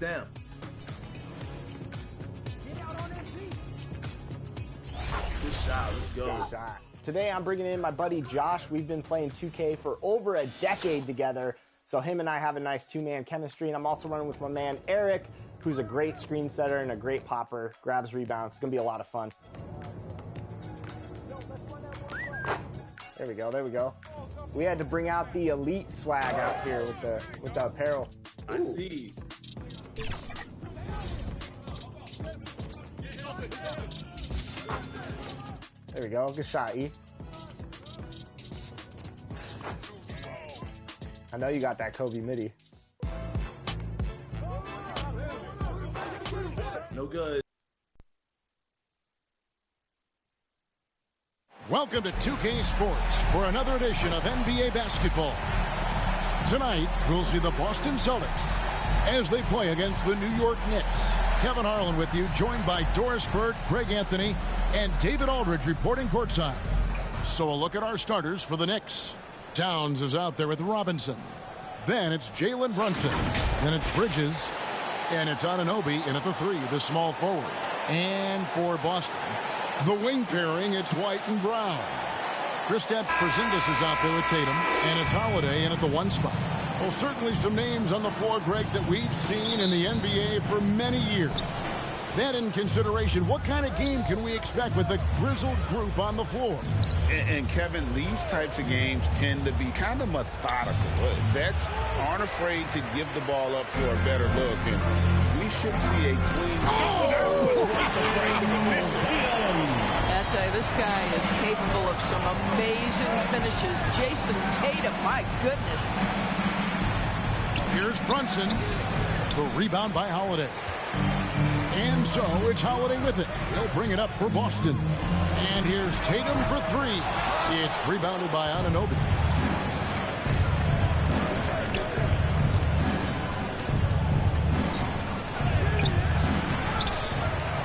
Damn. Good shot. Let's go. Good shot. Today I'm bringing in my buddy Josh. We've been playing 2K for over a decade together, so him and I have a nice two-man chemistry, and I'm also running with my man Eric, who's a great screen setter and a great popper, grabs rebounds. It's going to be a lot of fun. There we go, there we go. We had to bring out the elite swag out here with the apparel. I see. There we go, good shot, E. I know you got that Kobe midi. No good. Welcome to 2K Sports for another edition of NBA basketball. Tonight, we'll see the Boston Celtics as they play against the New York Knicks. Kevin Harlan with you, joined by Doris Burke, Greg Anthony, and David Aldridge reporting courtside. So a look at our starters for the Knicks. Towns is out there with Robinson. Then it's Jalen Brunson. Then it's Bridges. And it's Anunoby in at the 3, the small forward. And for Boston, the wing pairing, it's White and Brown. Kristaps Porzingis is out there with Tatum. And it's Holiday in at the 1 spot. Well, certainly some names on the floor, Greg, that we've seen in the NBA for many years. That in consideration, what kind of game can we expect with a grizzled group on the floor? And Kevin, these types of games tend to be kind of methodical. Vets aren't afraid to give the ball up for a better look, and we should see a clean. I tell you, this guy is capable of some amazing finishes. Jason Tatum, my goodness. Here's Brunson. The rebound by Holiday. And so it's Holiday with it. He'll bring it up for Boston. And here's Tatum for 3. It's rebounded by Anunoby.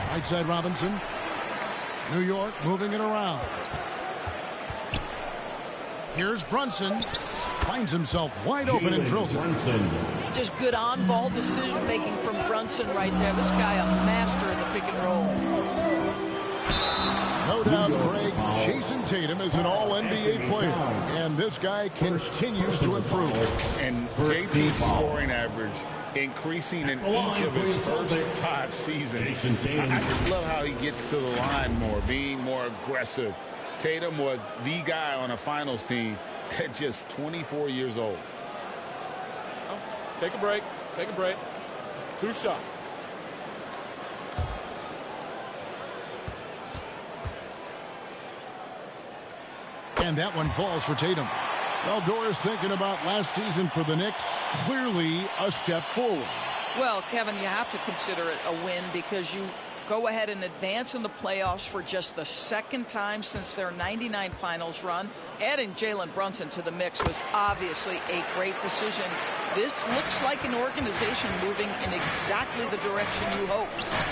Right side Robinson. New York moving it around. Here's Brunson. Finds himself wide open and drills it. Just good on-ball decision-making from Brunson right there. This guy a master in the pick and roll. No doubt, Greg, Jason Tatum is an all-NBA player, and this guy continues to improve. And JT's scoring average increasing in each of his first 5 seasons. I just love how he gets to the line more, being more aggressive. Tatum was the guy on a finals team at just 24 years old. Take a break. Take a break. 2 shots. And that one falls for Tatum. Well, Doris, thinking about last season for the Knicks, clearly a step forward. Well, Kevin, you have to consider it a win because you go ahead and advance in the playoffs for just the 2nd time since their 99 finals run. Adding Jalen Brunson to the mix was obviously a great decision. This looks like an organization moving in exactly the direction you hope.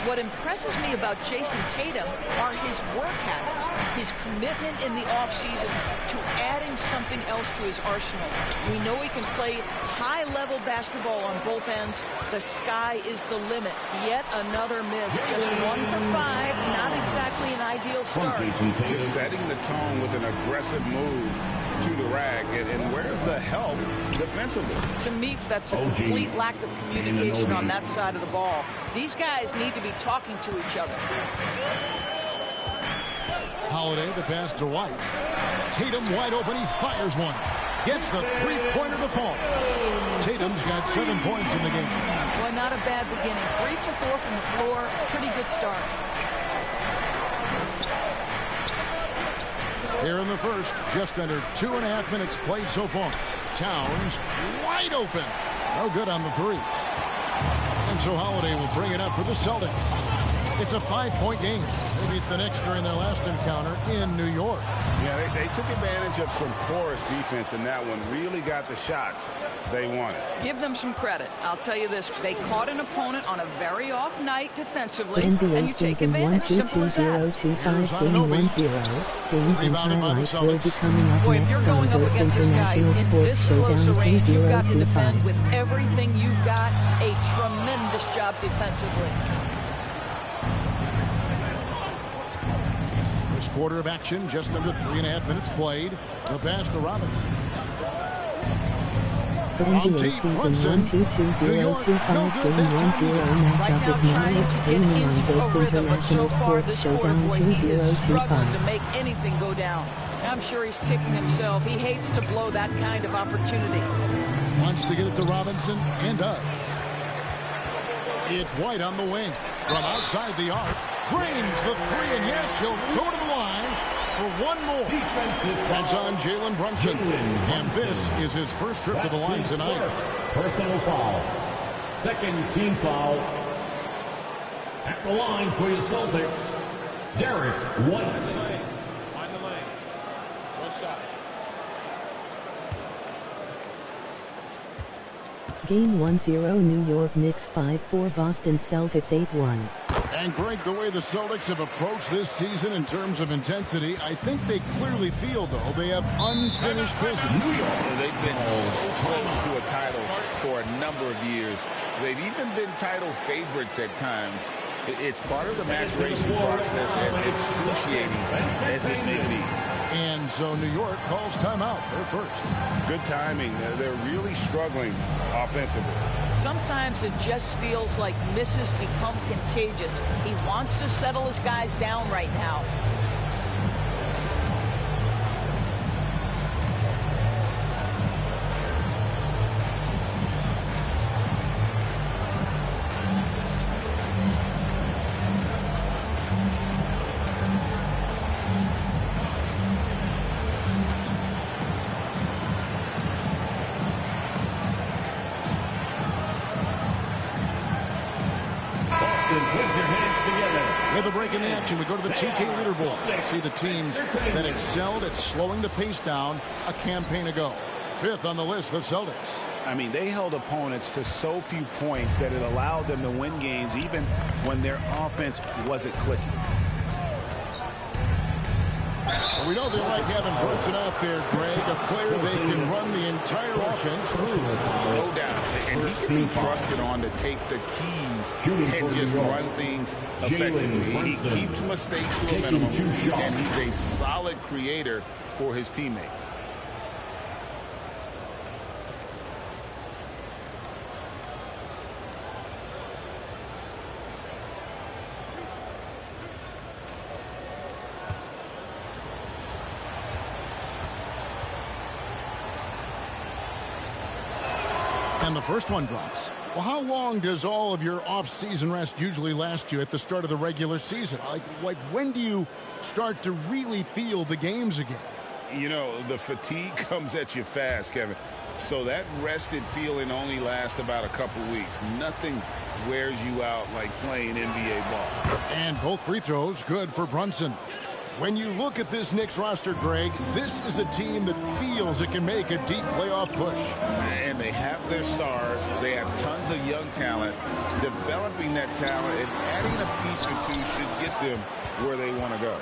What impresses me about Jason Tatum are his work habits, his commitment in the offseason to adding something else to his arsenal. We know he can play high-level basketball on both ends. The sky is the limit. Yet another miss, just 1 for 5, not exactly an ideal start. He's setting the tone with an aggressive move to the rack, and where's the help defensively? To me, that's a complete lack of communication on that side of the ball. These guys need to be talking to each other. Holiday, the pass to White. Tatum wide open, he fires one. Gets the 3-pointer to fall. Tatum's got 7 points in the game. Well, not a bad beginning. 3 for 4 from the floor. Pretty good start. Here in the first, just under 2.5 minutes played so far. Towns wide open. No good on the 3. And so Holiday will bring it up for the Celtics. It's a 5-point game. They beat the Knicks during their last encounter in New York. Yeah, they took advantage of some porous defense in that one. Really got the shots they wanted. Give them some credit. I'll tell you this. They caught an opponent on a very off night defensively, NBA and you take season advantage. Simple as that. 1-2-2-0-2-5 game 1-0. Games and highlights will be coming up Boy, if next you're on going up Goats against this guy International in Sports this close a Showdown range, you've got to defend 2025. with everything you've got. A tremendous job defensively. First quarter of action, just under 3.5 minutes played. The pass to Robinson. NBA season 1-2-2-0-2-5 game 1-0 Right matchup now, is now trying to get streaming on into a Goats rhythm, but so International far Sports this quarter, Showdown boy, he is struggling to 2025. make anything go down. I'm sure he's kicking himself. He hates to blow that kind of opportunity. Wants to get it to Robinson, and does. It's White on the wing. From outside the arc, drains the three, and yes, he'll go to the line for one more. That's on Jalen Brunson. And this is his first trip to the line tonight. Personal foul. Second team foul. At the line for your Celtics, Derek White. Mind the lane. One shot. Game 1-0 New York Knicks 5-4 Boston Celtics 8-1. And Greg, the way the Celtics have approached this season in terms of intensity, I think they clearly feel, though, they have unfinished business. They've been so close to a title for a number of years. They've even been title favorites at times. It's part of the maturation process, as excruciating as it may be. And so New York calls timeout. They're first. Good timing. They're really struggling offensively. Sometimes it just feels like misses become contagious. He wants to settle his guys down right now. With a break in the action, we go to the 2K leaderboard. See the teams that excelled at slowing the pace down a campaign ago. Fifth on the list, the Celtics. I mean, they held opponents to so few points that it allowed them to win games even when their offense wasn't clicking. We know they like having Brunson out there, Greg, a player they can run the entire offense through. No doubt. And he can be trusted on to take the keys and just run things effectively. He keeps mistakes to a minimum, and he's a solid creator for his teammates. And the first one drops. Well, how long does all of your off-season rest usually last you at the start of the regular season? Like when do you start to really feel the games again? You know, the fatigue comes at you fast, Kevin. So that rested feeling only lasts about a couple weeks. Nothing wears you out like playing NBA ball. And both free throws good for Brunson. When you look at this Knicks roster, Greg, this is a team that feels it can make a deep playoff push. And they have their stars. They have tons of young talent. Developing that talent and adding a piece or two should get them where they want to go.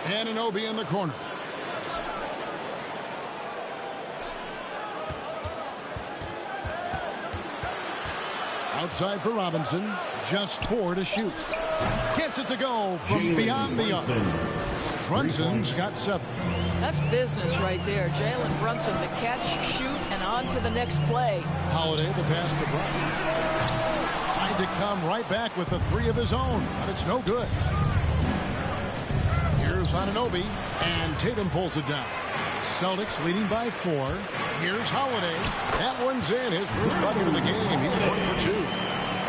Anunoby in the corner. Outside for Robinson. Just 4 to shoot. Gets it to go from beyond the arc. Brunson's got 7. That's business right there. Jalen Brunson, the catch, shoot, and on to the next play. Holiday, the pass to Brown. Tried to come right back with the 3 of his own, but it's no good. Here's Anunoby, and Tatum pulls it down. Celtics leading by 4. Here's Holiday. That one's in. His first bucket of the game. He's 1 for 2.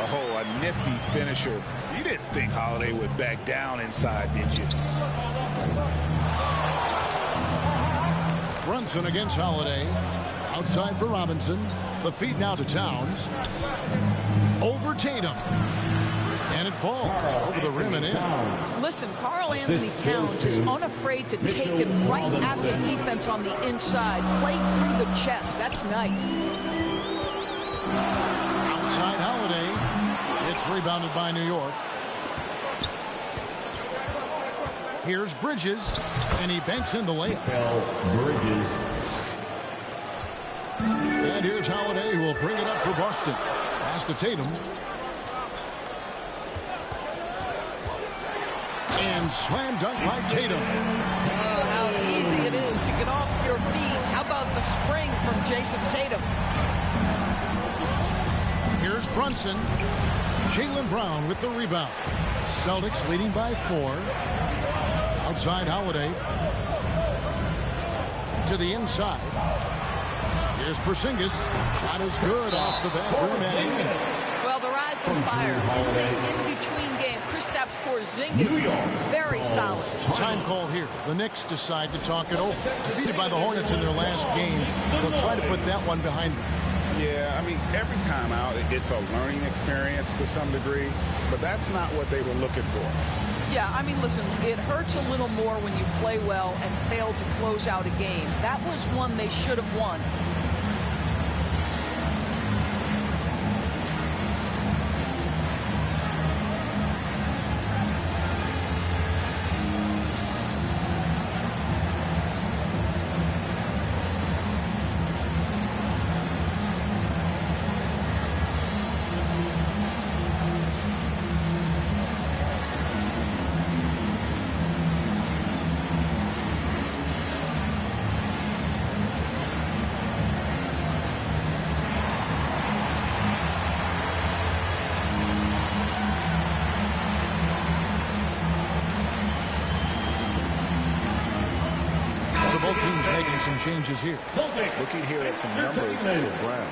Oh, a nifty finisher. You didn't think Holiday would back down inside, did you? Brunson against Holiday. Outside for Robinson. The feed now to Towns. over Tatum. And it falls over the rim and in. Listen, Karl-Anthony Towns is unafraid to take it right at the defense on the inside. Play through the chest. That's nice. Outside Holiday. It's rebounded by New York. Here's Bridges, and he banks in the layup. Bridges. And here's Holiday, who will bring it up for Boston. Pass to Tatum. And slam dunk by Tatum. Oh, how easy it is to get off your feet. How about the spring from Jason Tatum? Here's Brunson. Jaylen Brown with the rebound. Celtics leading by 4. Outside Holiday. To the inside. Here's Porzingis. Shot is good off the back rim and in. Well, the ride's on fire. In the in-between game, Kristaps Porzingis, very solid. Time call here. The Knicks decide to talk it over. Defeated by the Hornets in their last game. They'll try to put that one behind them. Yeah, I mean, every time out, it's a learning experience to some degree, but that's not what they were looking for. Yeah, I mean, listen, it hurts a little more when you play well and fail to close out a game. That was one they should have won. Both teams making some changes here. Looking here at some numbers for Brown.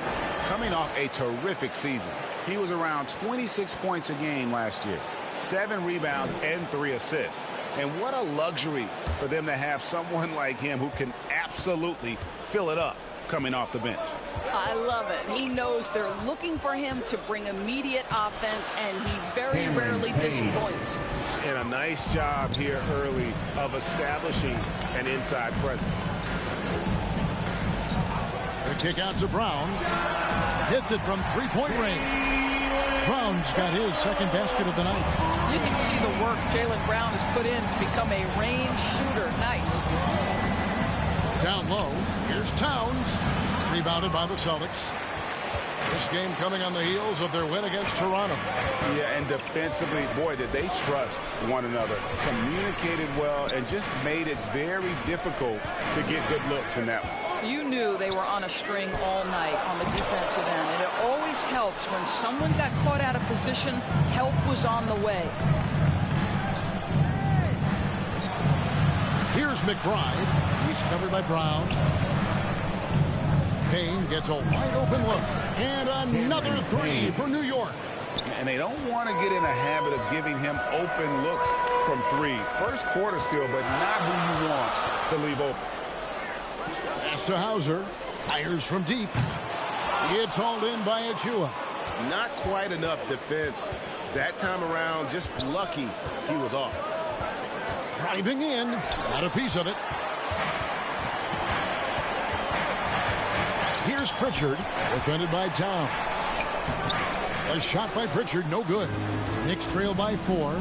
Coming off a terrific season. He was around 26 points a game last year. 7 rebounds and 3 assists. And what a luxury for them to have someone like him who can absolutely fill it up coming off the bench. I love it. He knows they're looking for him to bring immediate offense, and he very rarely disappoints. And a nice job here early of establishing an inside presence. The kick out to Brown. Hits it from three-point range. Brown's got his second basket of the night. You can see the work Jaylen Brown has put in to become a range shooter. Nice. Down low. Here's Towns. Rebounded by the Celtics. This game coming on the heels of their win against Toronto. Yeah, and defensively, boy, did they trust one another. Communicated well and just made it very difficult to get good looks in that one. You knew they were on a string all night on the defensive end, and it always helps when someone got caught out of position, help was on the way. Here's McBride. He's covered by Brown. Payne gets a wide-open look. And another three for New York. And they don't want to get in a habit of giving him open looks from 3. First quarter still, but not who you want to leave open. Pass to Hauser. Fires from deep. It's hauled in by Achua. Not quite enough defense. That time around, just lucky he was off. Driving in. Got a piece of it. Here's Pritchard. Defended by Towns. A shot by Pritchard. No good. Knicks trail by 4.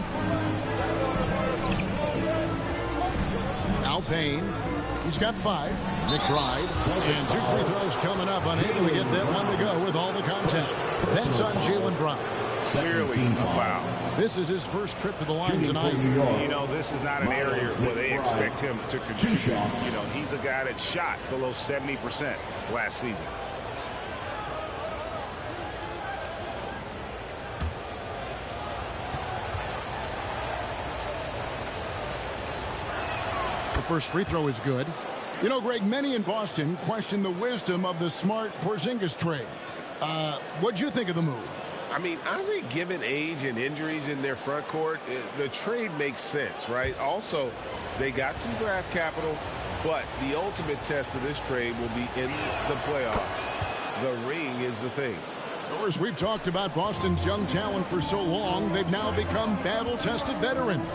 Now Payne. He's got 5. McBride. And 2 free throws coming up. Unable to get that one to go with all the contact. That's on Jaylen Brown. Clearly a foul. This is his first trip to the line tonight. You know, this is not an area where they expect him to contribute. You know, he's a guy that shot below 70% last season. The first free throw is good. You know, Greg, many in Boston question the wisdom of the Smart Porzingis trade. What'd you think of the move? I mean, I think given age and injuries in their front court, the trade makes sense, right? Also, they got some draft capital, but the ultimate test of this trade will be in the playoffs. The ring is the thing. Of course, we've talked about Boston's young talent for so long, they've now become battle-tested veterans.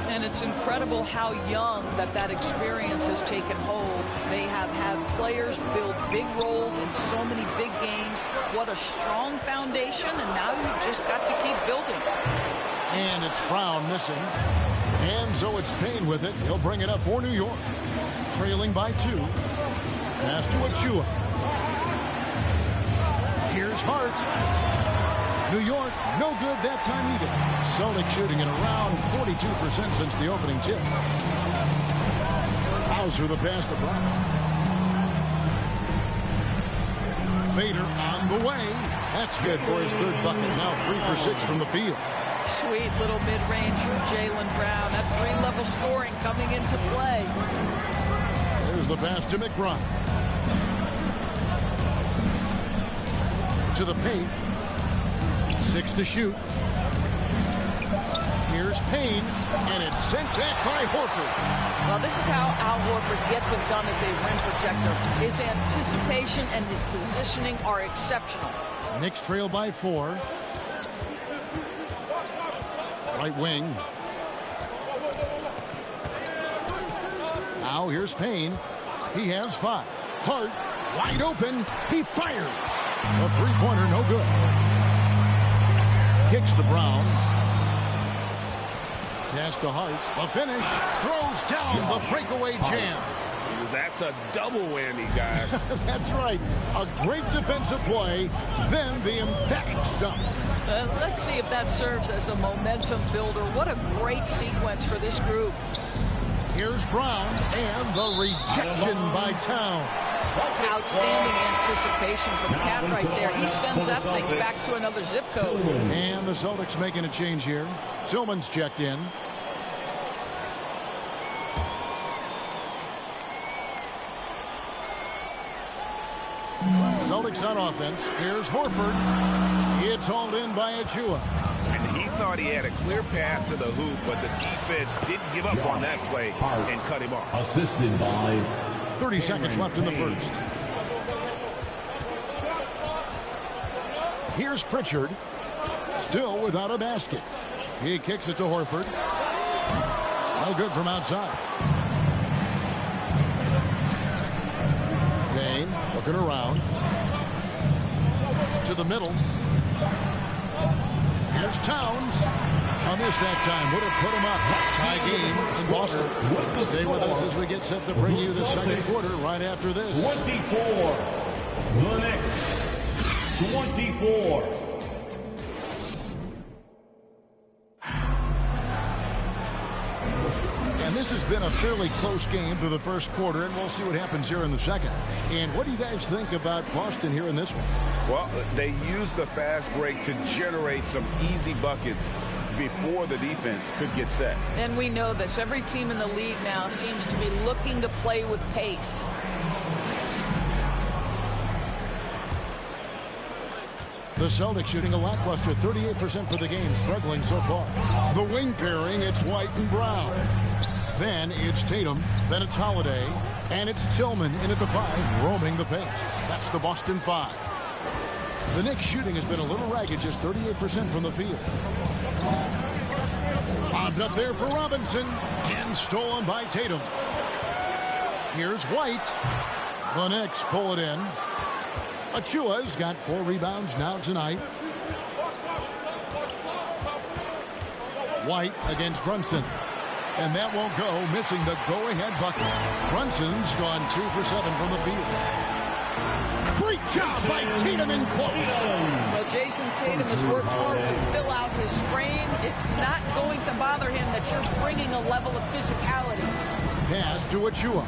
And it's incredible how young that experience has taken hold. They have had players build big roles in so many big games. What a strong foundation, and now you've just got to keep building. And it's Brown missing. And so it's Payne with it. He'll bring it up for New York. Trailing by 2. Pass to Achua. Here's Hart. New York, no good that time either. Celtics shooting at around 42% since the opening tip. Hauser the pass to Brown. Fader on the way. That's good for his third bucket. Now 3 for 6 from the field. Sweet little mid-range from Jaylen Brown. That 3-level scoring coming into play. There's the pass to McBride. To the paint. 6 to shoot. Here's Payne, and it's sent back by Horford. Well, this is how Al Horford gets it done as a rim protector. His anticipation and his positioning are exceptional. Knicks trail by 4. Right wing. Now here's Payne. He has 5. Hart, wide open. He fires. A three-pointer, no good. Kicks to Brown. Pass to Hart. A finish. Throws down the breakaway jam. That's a double whammy, guys. That's right. A great defensive play, then the emphatic stop. Let's see if that serves as a momentum builder. What a great sequence for this group. Here's Brown, and the rejection by Towns. Outstanding anticipation from Cat right there. He sends that thing back to another zip code. And the Celtics making a change here. Tillman's checked in. Celtics on offense. Here's Horford. It's hauled in by Achua. And he thought he had a clear path to the hoop, but the defense didn't give up on that play and cut him off. Assisted by 30 seconds left in the first. Here's Pritchard. Still without a basket. He kicks it to Horford. No good from outside. Dane looking around. To the middle. Here's Towns. A miss that time. Would have put him up. Tie game in Boston. Stay with us as we get set to bring you the second quarter right after this. 24. The Knicks. 24. And this has been a fairly close game through the first quarter, and we'll see what happens here in the second. And what do you guys think about Boston here in this one? Well, they used the fast break to generate some easy buckets before the defense could get set. And we know this. Every team in the league now seems to be looking to play with pace. The Celtics shooting a lackluster 38% for the game, struggling so far. The wing pairing, it's White and Brown. Then it's Tatum, then it's Holiday, and it's Tillman in at the 5, roaming the paint. That's the Boston 5. The Knicks shooting has been a little ragged, just 38% from the field. Bobbed up there for Robinson, and stolen by Tatum. Here's White. The Knicks pull it in. Achua's got 4 rebounds now tonight. White against Brunson. And that won't go, missing the go-ahead bucket. Brunson's gone 2 for 7 from the field. Great job by Tatum in close. Well, Jason Tatum has worked hard to fill out his frame. It's not going to bother him that you're bringing a level of physicality. Pass to Achua.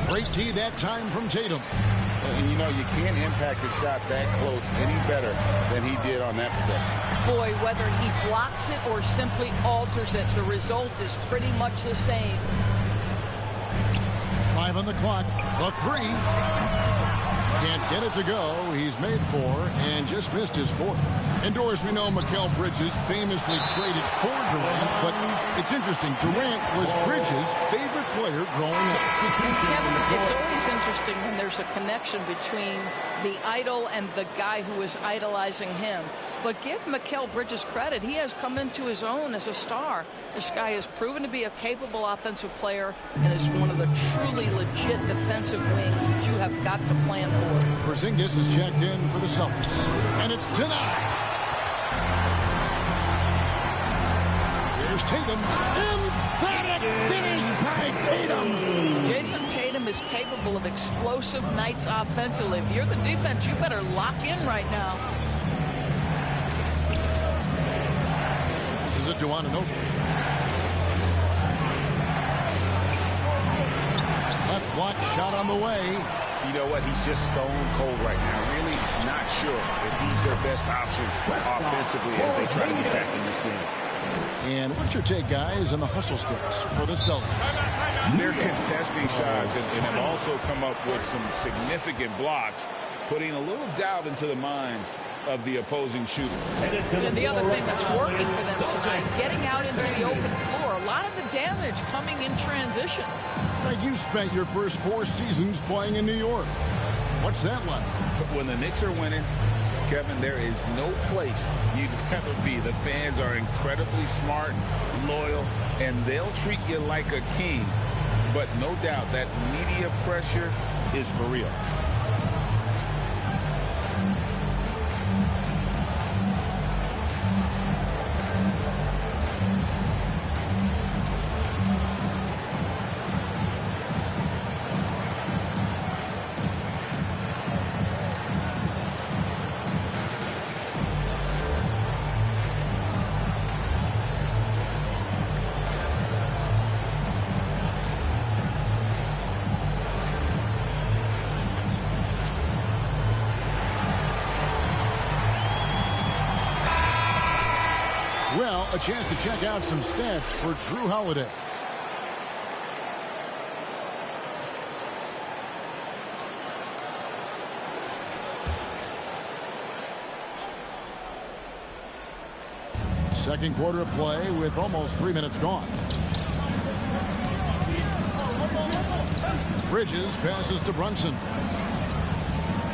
Great D that time from Tatum. And you know, you can't impact a shot that close any better than he did on that possession. Boy, whether he blocks it or simply alters it, the result is pretty much the same. 5 on the clock. The 3. Can't get it to go. He's made 4 and just missed his 4th. And Doris, we know Mikal Bridges famously traded for Durant, but it's interesting. Durant was Bridges' favorite player growing up. Kevin, it's always interesting when there's a connection between the idol and the guy who is idolizing him. But give Mikal Bridges credit. He has come into his own as a star. This guy has proven to be a capable offensive player and is one of the truly legit defensive wings that you have got to plan for. Porzingis is checked in for the Celtics, and it's denied. Here's Tatum. Emphatic finish by Tatum. Jason Tatum is capable of explosive nights offensively. If you're the defense, you better lock in right now. This is a Duananobi. Left block shot on the way. You know what? He's just stone cold right now. Really not sure if he's their best option offensively as they try to get back in this game. And what's your take, guys, on the hustle sticks for the Celtics? They're contesting shots and have also come up with some significant blocks, putting a little doubt into the minds of the opposing shooter. And the other thing that's working for them tonight, getting out into the open floor. A lot of the damage coming in transition. Now, you spent your first 4 seasons playing in New York. What's that like? When the Knicks are winning, Kevin, there is no place you'd rather be. The fans are incredibly smart, loyal, and they'll treat you like a king. But no doubt that media pressure is for real. Well, a chance to check out some stats for Drew Holiday. Second quarter of play with almost 3 minutes gone. Bridges passes to Brunson.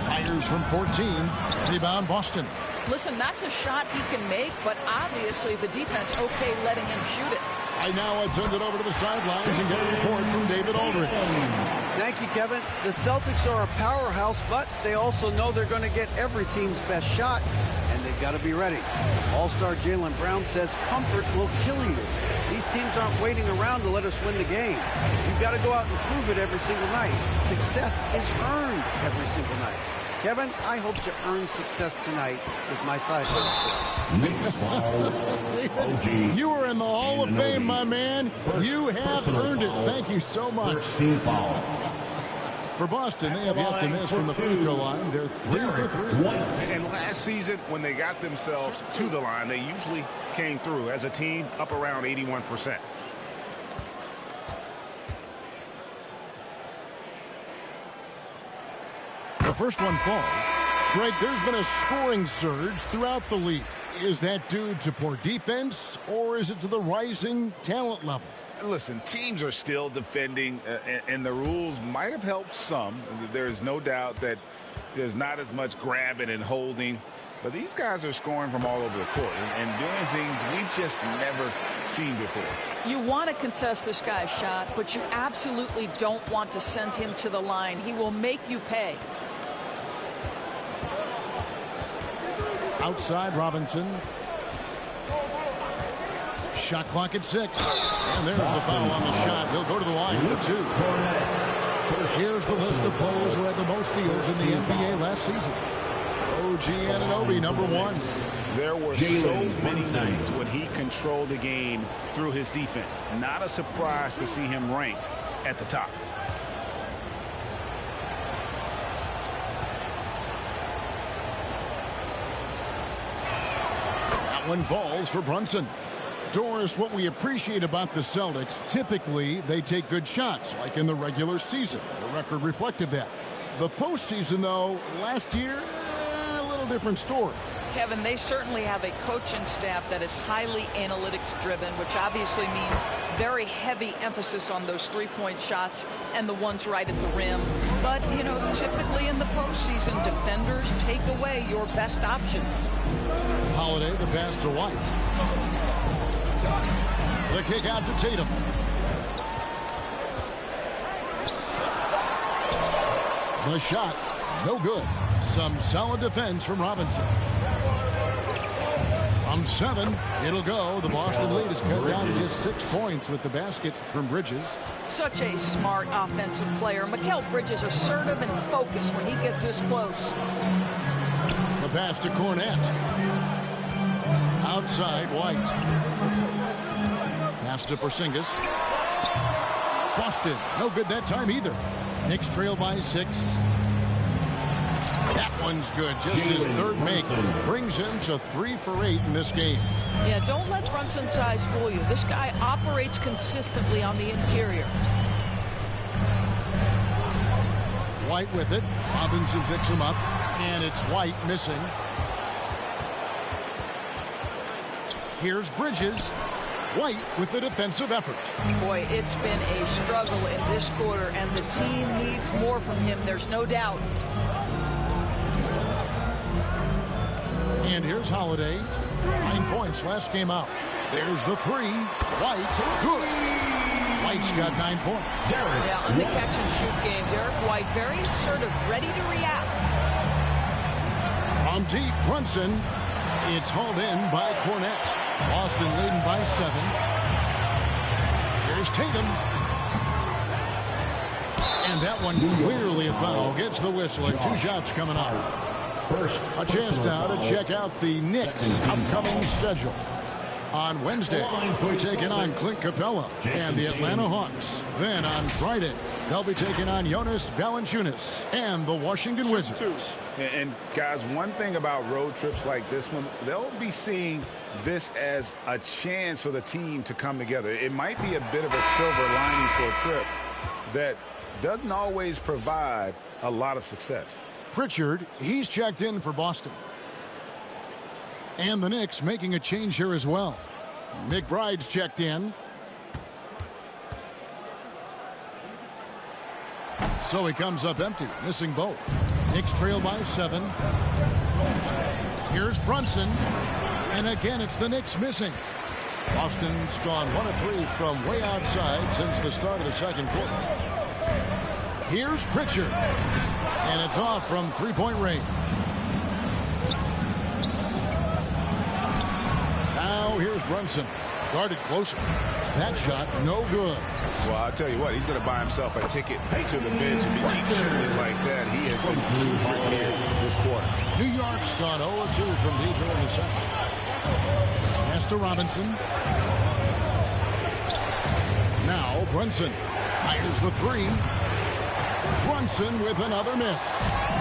Fires from 14. Rebound Boston. Listen, that's a shot he can make, but obviously the defense okay letting him shoot it. I now send it over to the sidelines and get a report from David Aldridge. Thank you, Kevin. The Celtics are a powerhouse, but they also know they're going to get every team's best shot, and they've got to be ready. All-star Jaylen Brown says comfort will kill you. These teams aren't waiting around to let us win the game. You've got to go out and prove it every single night. Success is earned every single night. Kevin, I hope to earn success tonight with my sideline. David, you are in the Hall of Fame, my man. You have earned it. Thank you so much. For Boston, they have yet to miss from the free throw line. They're 3 for 3. And last season, when they got themselves to the line, they usually came through as a team up around 81%. The first one falls. Greg, there's been a scoring surge throughout the league. Is that due to poor defense, or is it to the rising talent level? Listen, teams are still defending, and the rules might have helped some. There's no doubt that there's not as much grabbing and holding. But these guys are scoring from all over the court and doing things we've just never seen before. You want to contest this guy's shot, but you absolutely don't want to send him to the line. He will make you pay. Outside Robinson. Shot clock at 6. And there's the foul on the shot. He'll go to the line for 2. Here's the list of players who had the most steals in the NBA last season. OG Anunoby, number 1. There were so many nights when he controlled the game through his defense. Not a surprise to see him ranked at the top. That one falls for Brunson. Doris, what we appreciate about the Celtics, typically they take good shots, like in the regular season. The record reflected that. The postseason, though, last year, a little different story. Kevin, they certainly have a coaching staff that is highly analytics driven, which obviously means very heavy emphasis on those three-point shots and the ones right at the rim. But, you know, typically in the postseason, defenders take away your best options. Holiday, the pass to White. The kick out to Tatum. The shot, no good. Some solid defense from Robinson. From 7, it'll go. The Boston lead is cut down to just 6 points with the basket from Bridges. Such a smart offensive player. Mikal Bridges assertive and focused when he gets this close. The pass to Cornette. Outside, White. Pass to Porzingis. Boston, no good that time either. Knicks trail by 6. That one's good. Just his third make brings him to 3 for 8 in this game. Yeah, don't let Brunson's size fool you. This guy operates consistently on the interior. White with it. Robinson picks him up, and it's White missing. Here's Bridges. White with the defensive effort. Boy, it's been a struggle in this quarter, and the team needs more from him. There's no doubt. And here's Holiday. 9 points last game out. There's the 3. White, good. White's got 9 points. Yeah, on the catch and shoot game, Derek White very assertive, ready to react. From deep, Brunson. It's hauled in by Cornette. Boston leading by 7. Here's Tatum. And that one clearly a foul. Gets the whistle and 2 shots coming up. A chance now to check out the Knicks' upcoming schedule. On Wednesday, we're taking on Clint Capella and the Atlanta Hawks. Then on Friday, they'll be taking on Jonas Valanciunas and the Washington Wizards. And guys, one thing about road trips like this one, they'll be seeing this as a chance for the team to come together. It might be a bit of a silver lining for a trip that doesn't always provide a lot of success. Pritchard, he's checked in for Boston. And the Knicks making a change here as well. McBride's checked in. So he comes up empty, missing both. Knicks trail by 7. Here's Brunson. And again, it's the Knicks missing. Boston's gone 1 of 3 from way outside since the start of the second quarter. Here's Pritchard. And it's off from 3-point range. Now here's Brunson. Guarded closer. That shot, no good. Well, I'll tell you what, he's going to buy himself a ticket to the bench. If he keeps shooting it like that, he has been putrid here this quarter. New York's gone 0-2 from deep here in the second. Pass to Robinson. Now Brunson fires the 3. Brunson with another miss.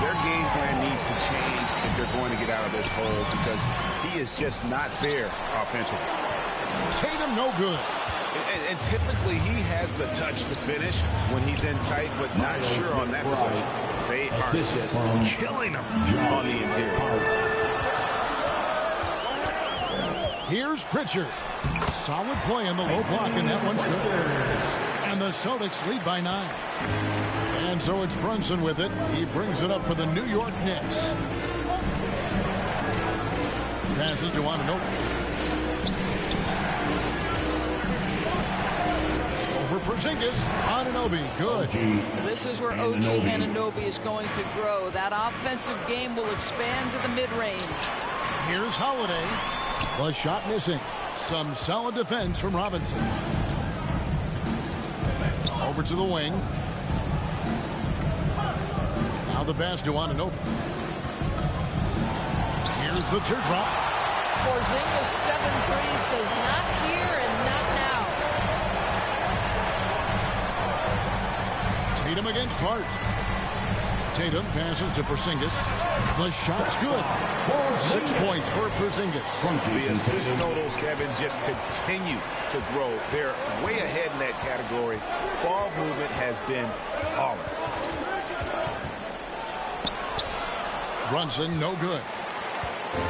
Their game plan needs to change if they're going to get out of this hole because he is just not there offensively. Tatum no good. And typically he has the touch to finish when he's in tight, but not sure on that possession. They are just killing him on the interior. Here's Pritchard. Solid play in the low block, and that one's good. And the Celtics lead by 9. And so it's Brunson with it. He brings it up for the New York Knicks. Passes to Anunoby. Over Porzingis. Anunoby, good. This is where OG Anunoby is going to grow. That offensive game will expand to the mid-range. Here's Holiday. The shot missing. Some solid defense from Robinson. Over to the wing. Now the pass to Anunoby. Here's the teardrop. Porzingis 7-3 says not here and not now. Tatum against Hart. Tatum passes to Porzingis. The shot's good. 6 points for Porzingis. The assist totals, Kevin, just continue to grow. They're way ahead in that category. Ball movement has been flawless. Brunson, no good.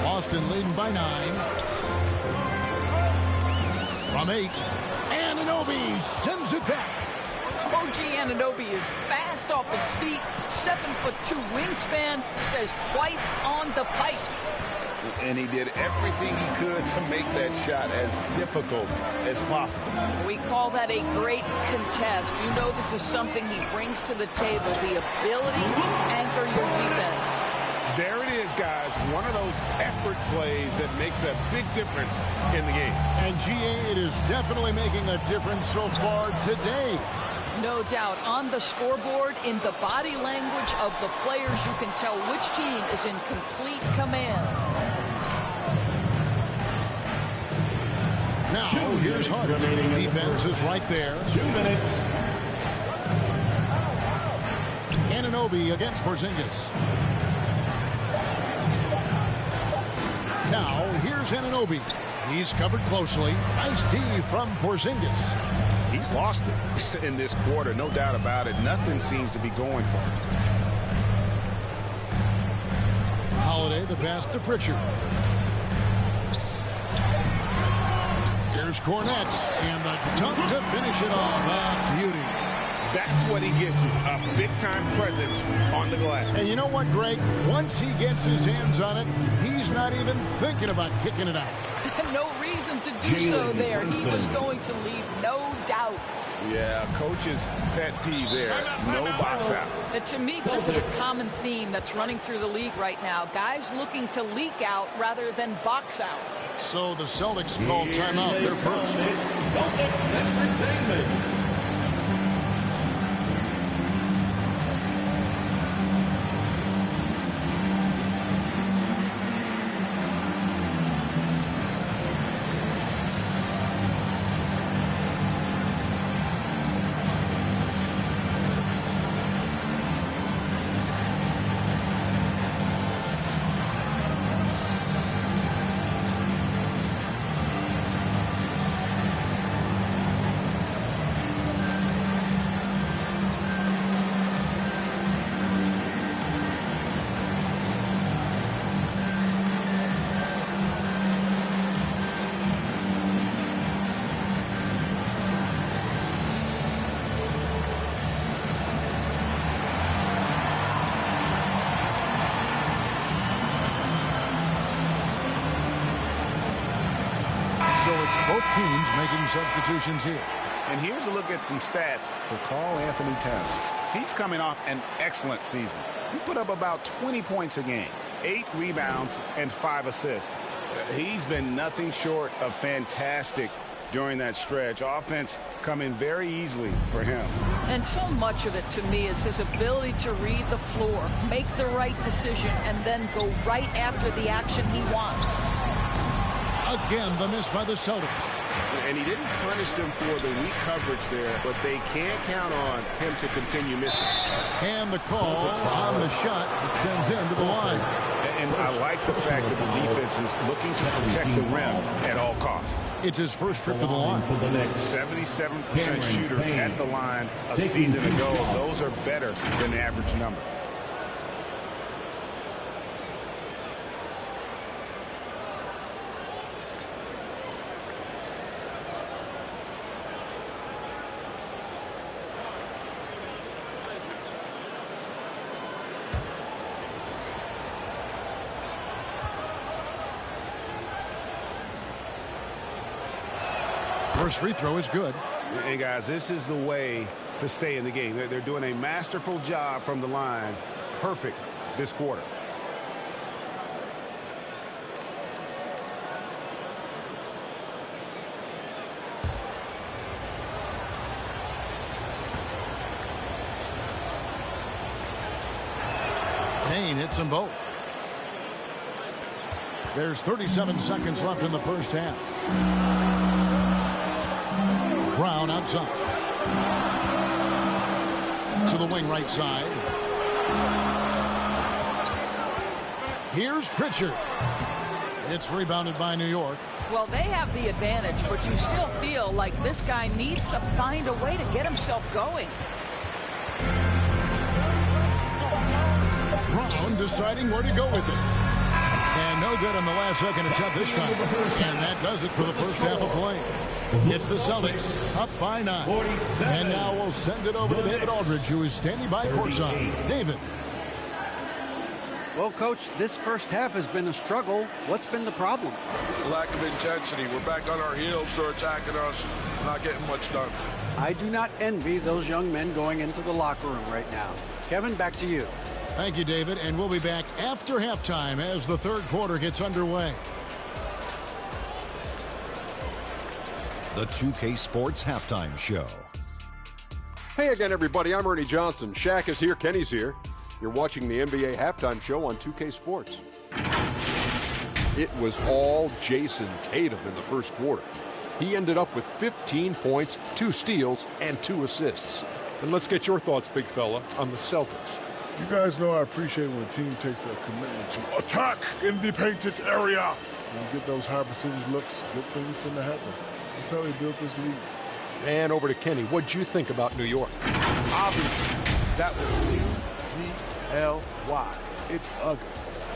Boston leading by 9. From 8. Anunoby sends it back. OG Anunoby is fast off his feet, 7'2" wingspan, says twice on the pipes. And he did everything he could to make that shot as difficult as possible. We call that a great contest. You know this is something he brings to the table, the ability to anchor your defense. There it is, guys. One of those effort plays that makes a big difference in the game. And GA, it is definitely making a difference so far today. No doubt. On the scoreboard, in the body language of the players, you can tell which team is in complete command. Now, here's Hart. Defense is right there. 2 minutes. Anunoby against Porzingis. Now, here's Anunoby. He's covered closely. Nice D from Porzingis. He's lost it in this quarter, no doubt about it. Nothing seems to be going for him. Holiday, the pass to Pritchard. Here's Cornette, and the dunk to finish it off. Beauty. That's what he gives you, a big-time presence on the glass. And you know what, Greg? Once he gets his hands on it, he's not even thinking about kicking it out. No reason to do so there. He was going to leave, no doubt. Yeah, coach's pet peeve there. No box out. And to me, this is a common theme that's running through the league right now. Guys looking to leak out rather than box out. So the Celtics call timeout, their first. Celtics Entertainment. So it's both teams making substitutions here. And here's a look at some stats for Karl Anthony Towns. He's coming off an excellent season. He put up about 20 points a game, 8 rebounds, and 5 assists. He's been nothing short of fantastic during that stretch. Offense coming very easily for him. And so much of it to me is his ability to read the floor, make the right decision, and then go right after the action he wants. Again, the miss by the Celtics. And he didn't punish them for the weak coverage there, but they can't count on him to continue missing. And the call on the shot that sends him to the line. And I like the fact that the defense is looking to protect the rim at all costs. It's his first trip to the line. 77% shooter at the line a season ago. Those are better than the average numbers. First free throw is good. Hey, guys, this is the way to stay in the game. They're doing a masterful job from the line. Perfect this quarter. Payne hits them both. There's 37 seconds left in the first half. Brown outside. To the wing right side. Here's Pritchard. It's rebounded by New York. Well, they have the advantage, but you still feel like this guy needs to find a way to get himself going. Brown deciding where to go with it. And no good on the last second attempt this time. And that does it for the first half of play. It's the Celtics up by 9. And now we'll send it over to David Aldridge, who is standing by courtside. David. Well, Coach, this first half has been a struggle. What's been the problem? Lack of intensity. We're back on our heels. They're attacking us. Not getting much done. I do not envy those young men going into the locker room right now. Kevin, back to you. Thank you, David. And we'll be back after halftime as the third quarter gets underway. The 2K Sports Halftime Show. Hey again, everybody. I'm Ernie Johnson. Shaq is here. Kenny's here. You're watching the NBA Halftime Show on 2K Sports. It was all Jason Tatum in the first quarter. He ended up with 15 points, 2 steals, and 2 assists. And let's get your thoughts, big fella, on the Celtics. You guys know I appreciate when a team takes a commitment to attack in the painted area. When you get those high percentage looks, good things tend to happen. That's how they built this league. And over to Kenny. What'd you think about New York? Obviously, that was UGLY. It's ugly.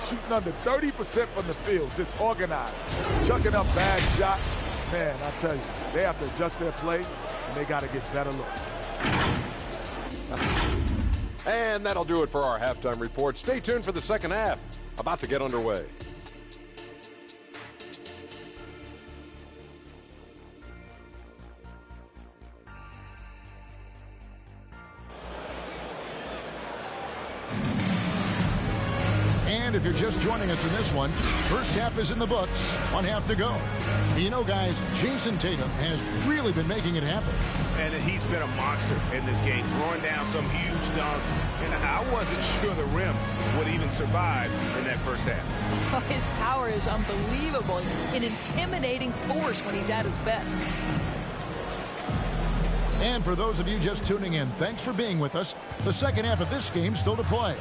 Shooting under 30% from the field, disorganized. Chucking up bad shots. Man, I tell you, they have to adjust their play, and they got to get better looks. And that'll do it for our halftime report. Stay tuned for the second half. About to get underway. And if you're just joining us in this one, first half is in the books, 1 half to go. You know, guys, Jason Tatum has really been making it happen. And he's been a monster in this game, throwing down some huge dunks. And I wasn't sure the rim would even survive in that first half. His power is unbelievable. An intimidating force when he's at his best. And for those of you just tuning in, thanks for being with us. The second half of this game still to play.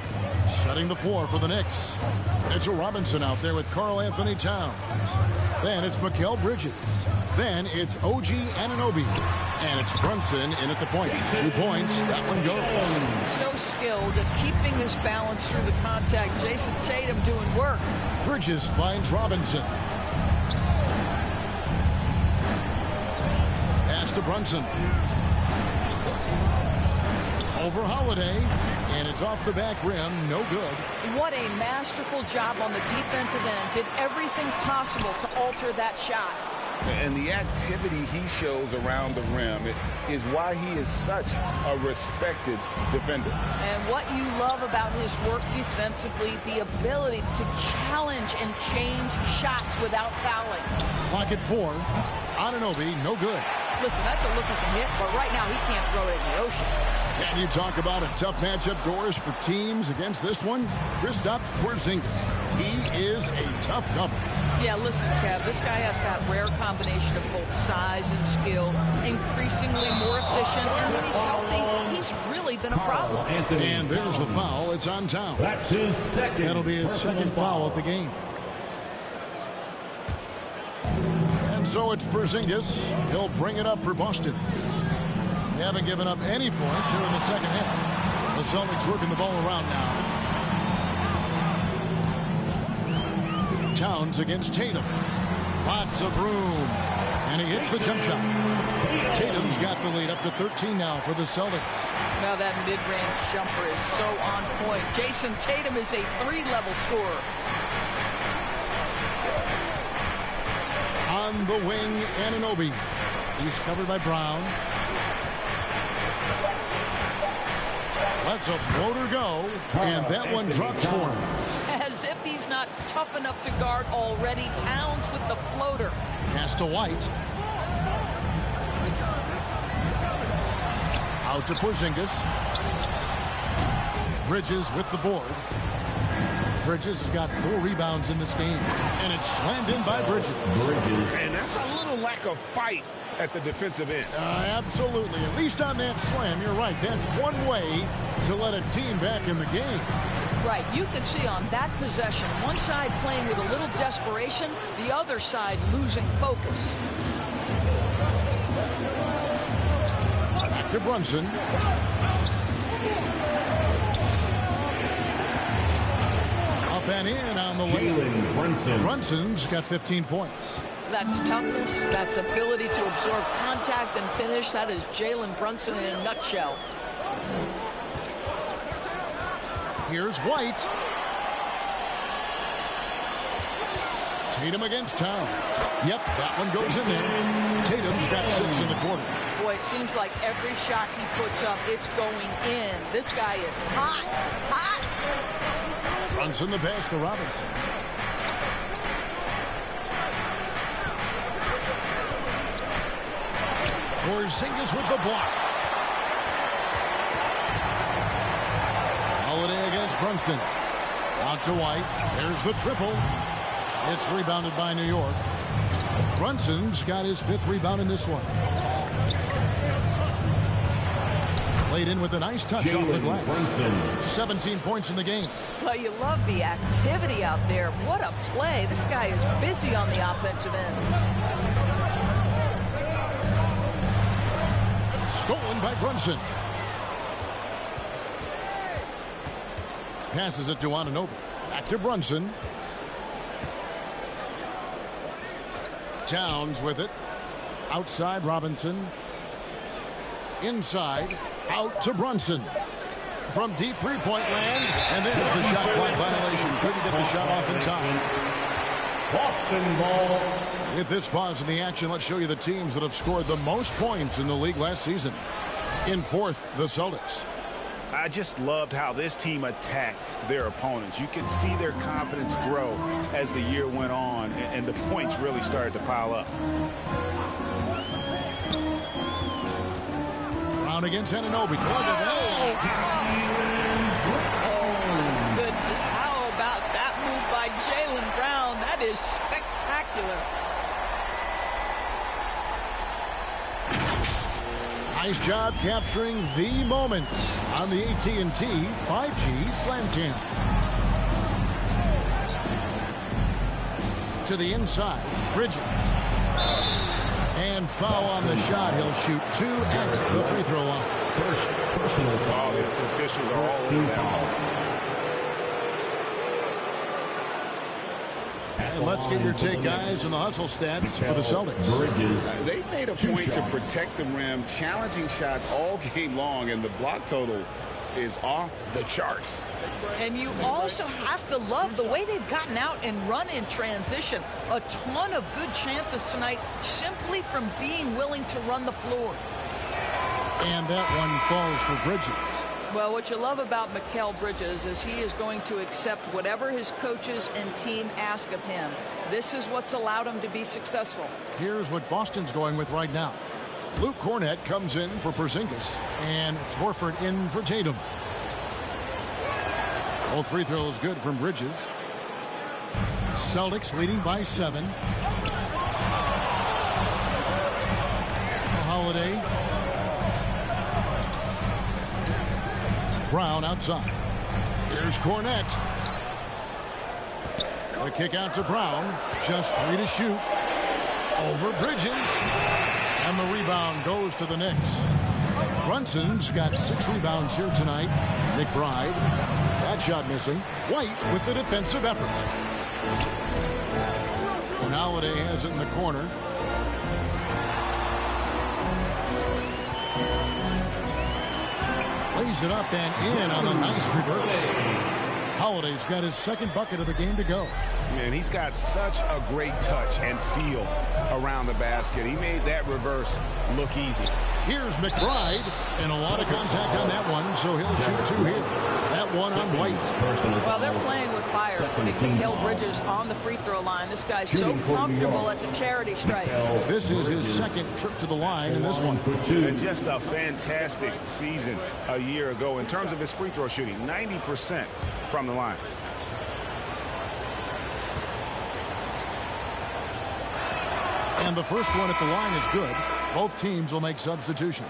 Setting the floor for the Knicks. Mitchell Robinson out there with Karl Anthony Towns. Then it's Mikal Bridges. Then it's OG Anunoby. And it's Brunson in at the point. 2 points. That one goes. So skilled at keeping his balance through the contact. Jason Tatum doing work. Bridges finds Robinson. Pass to Brunson. Over Holiday, and it's off the back rim, no good. What a masterful job on the defensive end. Did everything possible to alter that shot. And the activity he shows around the rim is why he is such a respected defender. And what you love about his work defensively, the ability to challenge and change shots without fouling. Clock at 4. Anunoby, no good. Listen, that's a look he can hit, but right now he can't throw it in the ocean. And you talk about a tough matchup doors for teams against this one. Kristaps Porzingis. He is a tough cover. Yeah, listen, Kev, this guy has that rare combination of both size and skill, increasingly more efficient, and when he's healthy, he's really been a problem. And there's the foul. It's on Towns. That's his second. That'll be his second foul of the game. And so it's Porzingis. He'll bring it up for Boston. They haven't given up any points here in the second half. The Celtics working the ball around now. Towns against Tatum. Lots of room. And he hits the jump shot. Tatum's got the lead up to 13 now for the Celtics. Now that mid-range jumper is so on point. Jason Tatum is a 3-level scorer. On the wing, Anunoby. He's covered by Brown. Lets a floater go, and that one drops for him. As if he's not tough enough to guard already. Towns with the floater. Pass to White. Out to Porzingis. Bridges with the board. Bridges has got 4 rebounds in this game, and it's slammed in by Bridges. And that's a little lack of fight at the defensive end. Absolutely. At least on that slam, you're right. That's one way to let a team back in the game. Right. You could see on that possession, one side playing with a little desperation, the other side losing focus. Back to Brunson. and in on the layup. Brunson's got 15 points. That's toughness. That's ability to absorb contact and finish. That is Jalen Brunson in a nutshell. Here's White. Tatum against Towns. Yep, that one goes in there. Tatum's got 6 in the quarter. Boy, it seems like every shot he puts up, it's going in. This guy is hot, hot. Brunson the pass to Robinson. Porzingis with the block. Holiday against Brunson. Out to White. There's the triple. It's rebounded by New York. Brunson's got his 5th rebound in this one. Laid in with a nice touch off the glass. Brunson. 17 points in the game. Well, you love the activity out there. What a play. This guy is busy on the offensive end. Stolen by Brunson. Passes it to Anunoby. Back to Brunson. Towns with it. Outside Robinson. Inside. Out to Brunson. From deep three-point land. And there's the shot clock violation. Couldn't get the shot off in time. Boston ball. With this pause in the action, let's show you the teams that have scored the most points in the league last season. In 4th, the Celtics. I just loved how this team attacked their opponents. You could see their confidence grow as the year went on, and the points really started to pile up. Brown against Anunoby. Oh, goodness. How about that move by Jaylen Brown? That is spectacular. Nice job capturing the moments on the AT&T 5G Slam Cam. To the inside, Bridges. And foul on the shot. He'll shoot 2 at the free throw line. First personal foul. The officials are all over that. And let's get your take, guys, on the hustle stats for the Celtics. They made a point to protect the rim, challenging shots all game long, and the block total is off the charts. And you also have to love the way they've gotten out and run in transition. A ton of good chances tonight simply from being willing to run the floor. And that one falls for Bridges. Well, what you love about Mikal Bridges is he is going to accept whatever his coaches and team ask of him. This is what's allowed him to be successful. Here's what Boston's going with right now. Luke Cornett comes in for Porzingis, and it's Horford in for Tatum. Both free throws good from Bridges. Celtics leading by 7. Holiday. Brown outside. Here's Cornett. The kick out to Brown. Just 3 to shoot. Over Bridges. And the rebound goes to the Knicks. Brunson's got 6 rebounds here tonight. McBride. That shot missing. White with the defensive effort. And Holiday has it in the corner. Lays it up and in on a nice reverse. Holiday's got his 2nd bucket of the game to go. Man, he's got such a great touch and feel around the basket. He made that reverse look easy. Here's McBride, and a lot of contact on that one, so he'll shoot 2 here. That one on White. Well, they're playing with fire. Putting Mikal Bridges on the free throw line. This guy's so comfortable at the charity stripe. This is his 2nd trip to the line in this one. And just a fantastic season a year ago in terms of his free throw shooting. 90% from the line. And the first one at the line is good. Both teams will make substitutions.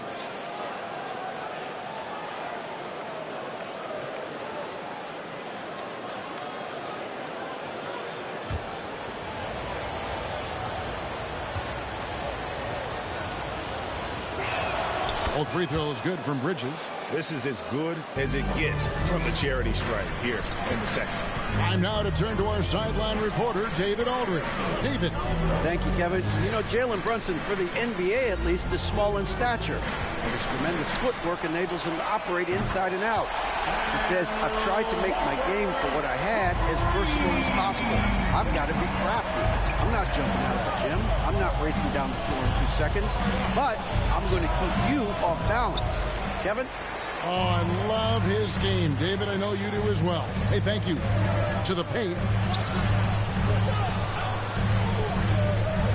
Both free throws good from Bridges. This is as good as it gets from the charity stripe here in the second. Time now to turn to our sideline reporter, David Aldridge. David. Thank you, Kevin. You know, Jalen Brunson, for the NBA at least, is small in stature. But his tremendous footwork enables him to operate inside and out. He says, I've tried to make my game for what I had as versatile as possible. I've got to be crafty. I'm not jumping out of the gym. I'm not racing down the floor in 2 seconds. But I'm going to keep you off balance. Kevin? Oh, I love his game. David, I know you do as well. Hey, thank you. To the paint.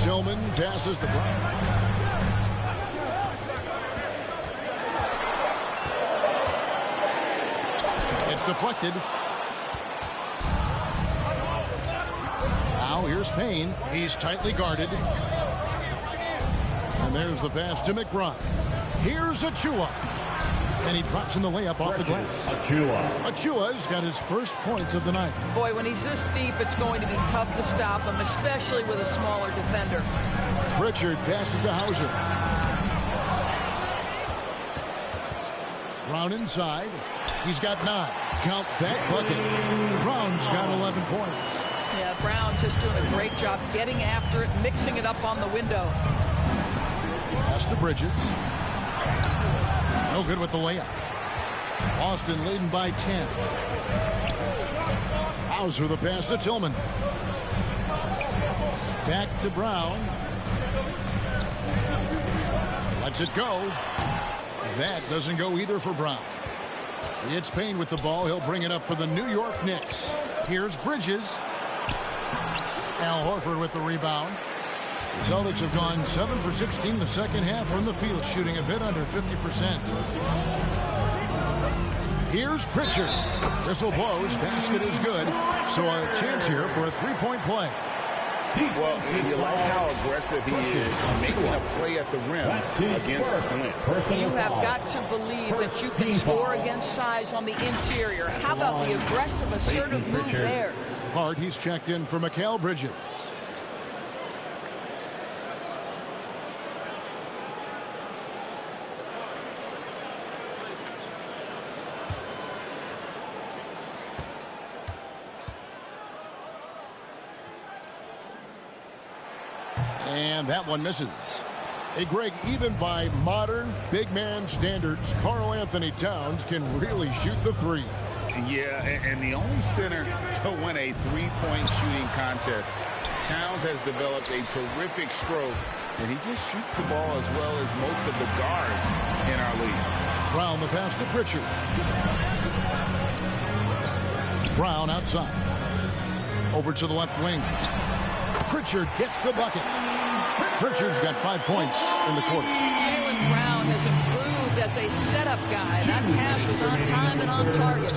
Tillman passes to Brown. It's deflected. Now here's Payne. He's tightly guarded. And there's the pass to McBride. Here's Achua. And he drops in the layup off the glass. Achua's got his first points of the night. Boy, when he's this deep, it's going to be tough to stop him, especially with a smaller defender. Pritchard passes to Hauser. Brown inside. He's got 9. Count that bucket. Brown's got 11 points. Yeah, Brown just doing a great job getting after it, mixing it up on the window. Pass to Bridges. No good with the layup. Boston leading by 10. Hauser the pass to Tillman. Back to Brown. Lets it go. That doesn't go either for Brown. It's Payne with the ball. He'll bring it up for the New York Knicks. Here's Bridges. Al Horford with the rebound. The Celtics have gone 7 for 16 the second half from the field, shooting a bit under 50%. Here's Pritchard. Whistle blows. Basket is good. So a chance here for a three-point play. Well, you like how aggressive he is making a play at the rim against the Clint. You have got to believe that you can score against size on the interior. How about the aggressive, assertive move there? Hart, he's checked in for Mikal Bridges. And that one misses. Hey, Greg, even by modern big man standards, Karl Anthony Towns can really shoot the three. Yeah, and the only center to win a three-point shooting contest. Towns has developed a terrific stroke, and he just shoots the ball as well as most of the guards in our league. Brown the pass to Pritchard. Brown outside. Over to the left wing. Pritchard gets the bucket. Pritchard's got 5 points in the quarter. Jalen Brown has improved as a setup guy. That pass was on time and on target. 2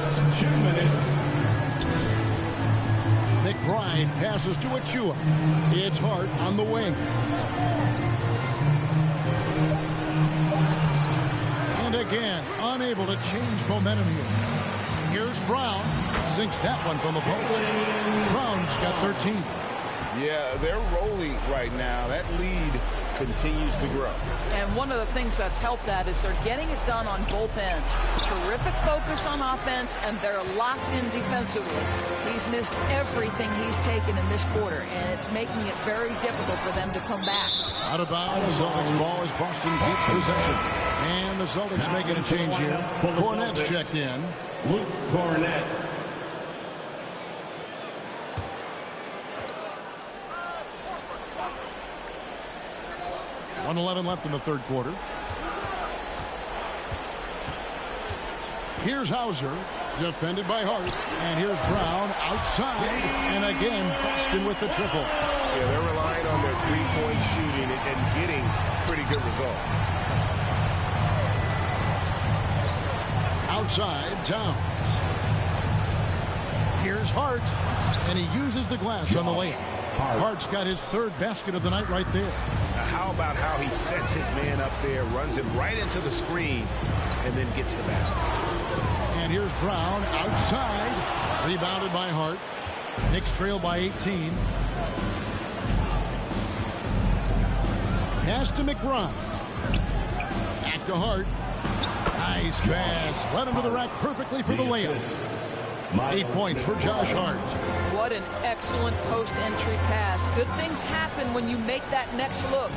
minutes. McBride passes to Achua. It's Hart on the wing. And again, unable to change momentum here. Here's Brown. Sinks that one from the post. Brown's got 13. Yeah, they're rolling right now. That lead continues to grow. And one of the things that's helped that is they're getting it done on both ends. Terrific focus on offense, and they're locked in defensively. He's missed everything he's taken in this quarter, and it's making it very difficult for them to come back. Out of bounds, Celtics ball as Boston keeps possession. And the Celtics making a change here. Cornette's checked in. Luke Cornett. 1:11 left in the third quarter. Here's Hauser, defended by Hart. And here's Brown outside. And again, Boston with the triple. Yeah, they're relying on their three-point shooting and getting pretty good results. Outside, Towns. Here's Hart. And he uses the glass on the layup. Hart's got his third basket of the night right there. How about how he sets his man up there, runs it right into the screen, and then gets the basket. And here's Brown outside. Rebounded by Hart. Knicks trail by 18. Pass to McBride. Back to Hart. Nice pass. Led him to the rack perfectly for the layup. 8 points for Josh Hart. What an excellent post-entry pass. Good things happen when you make that next look.